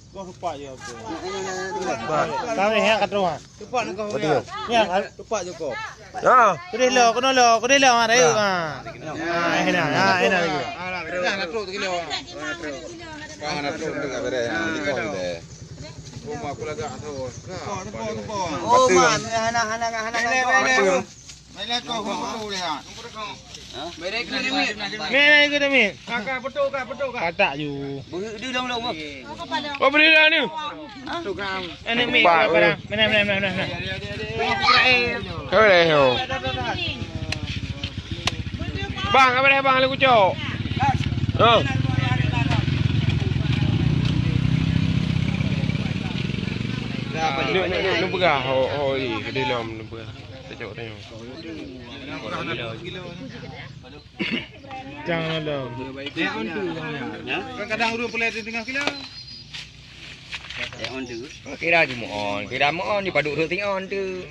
Kau tepat je aku. Kami hak kat rumah. Tepat nak kau ya. Ya, Tepat je kau. ha. Kau lo, kau lo ada ha. Enak lagi. Dah nak teruk 3 kilo. Kau nak terus dekat beres. Nanti kau dia. Rumah aku lagak terus. Kepon. Oh, man, hana. Mainlah kau betul dia. Mereka ni mi. Mana kau dah min? Kakak betul kah? Kata you. Dia long. Oh beli dah ni. Betul kah? Ini mi apa? Mana. Kau dah yo. Bang, apa dah bang lu kucuk? Oh. Lu pegah. Oh, kedai lam lu pegah. Tengok. Jangan lam. Dia on tu ya. Kadang-kadang urut pelet tengah kilo. Dia on tu. Kira je on. Kira on di paduk tu on tu.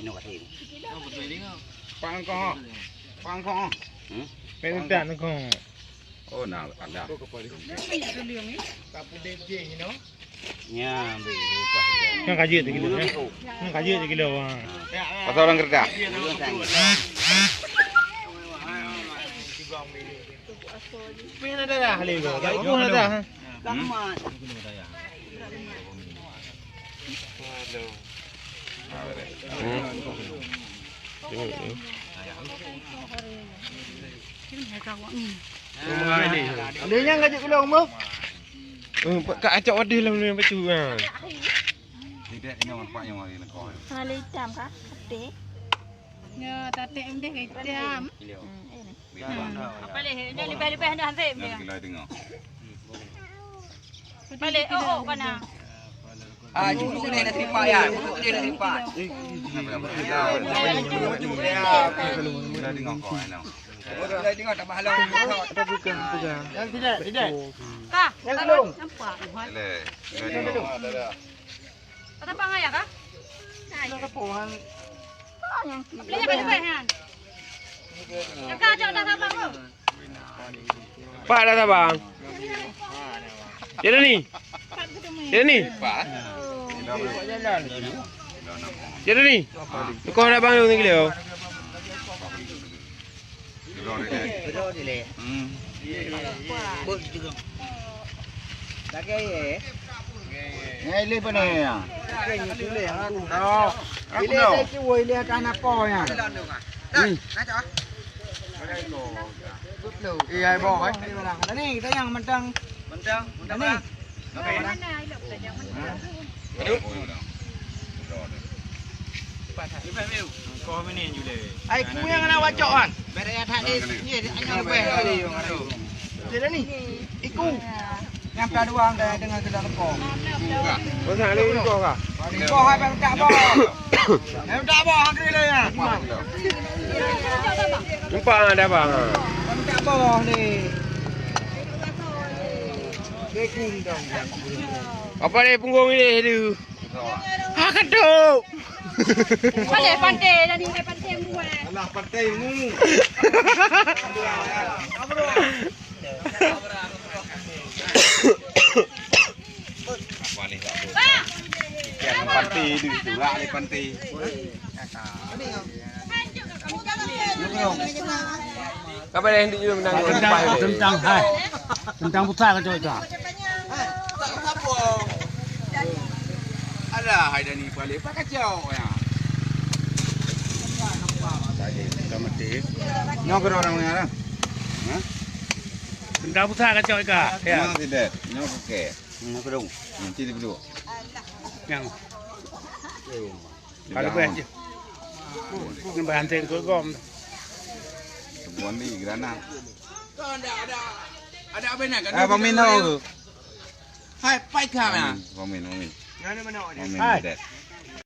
Nak kasih. Pang kau. Pedan kau. Oh, nak ada. Ya, Yang kaji 3 kilo. Yang kaji 3 kilo. Pasal orang kerja. Mana dah halil kau? Mana dah? Selamat. Dia yang kaji kilo umur. Kak acak wadah lah ni bacu ah. Tidak ini orang pak yang hari nak kau. Halay jam kah? Ate. Ya, tadi MD hitam. Apa leh? Ni lebih hendak hantar dia. Kita dengar. Balik. Oh, mana? Ah, cukup dia nak terima ya. Cukup dia nak terima. Kita dengar kau nak. Kita dengar tak mahalang. Yang tidak. Kah? Yang belum. Nampak. Boleh. Kita dengar. Kata apa ngaya kah? Nak kepohan. Yang beli apa kan? Yang kah ajak dah sabar tu. Pak dah sabang. Jadi ni. Pak. Jadi ni. Kau nak bangun 3 kilo. Betul dia. Tak kaya. Ini apa ni ya? Oh, Ini saya cuy lihat anak apa ya? Iya boh kan? Ini kita yang mentang. Ini. Ai ku yang nak wacok kan? Berea tak ni. Ni yang lebih kali yang ada. Jadi ni. Iku. Yang kedua dengan kita tepung. Kau nak lagi kau kah? Kau hai tak boh. Tak boh hari ni ya. Nampak ada bang. Tak boh ni. Beking dong. Apa ni punggung ni tu? Ha kaduk. Balik pantai dah ni pantai buat. Alah pantai mu. Pantai di surat ni pantai. Apa dah hendak juga menang? Tentang putar kau cakap. Ada hai dah ni balik pak kacau ya. Kita mati. Nyok orang ni ada. Ha? Tentang putar kau cakap. Ya. Tidak. Nyok ke. Nak kedung. Nanti di berdua. Yang. Kalau boleh je. Nampak hantar kau gom. Sebuah ni granat. Ada apa nak? Bang Min tahu tu. Hai, pai kah ya? Bang Min. Mana mana? Bang Min.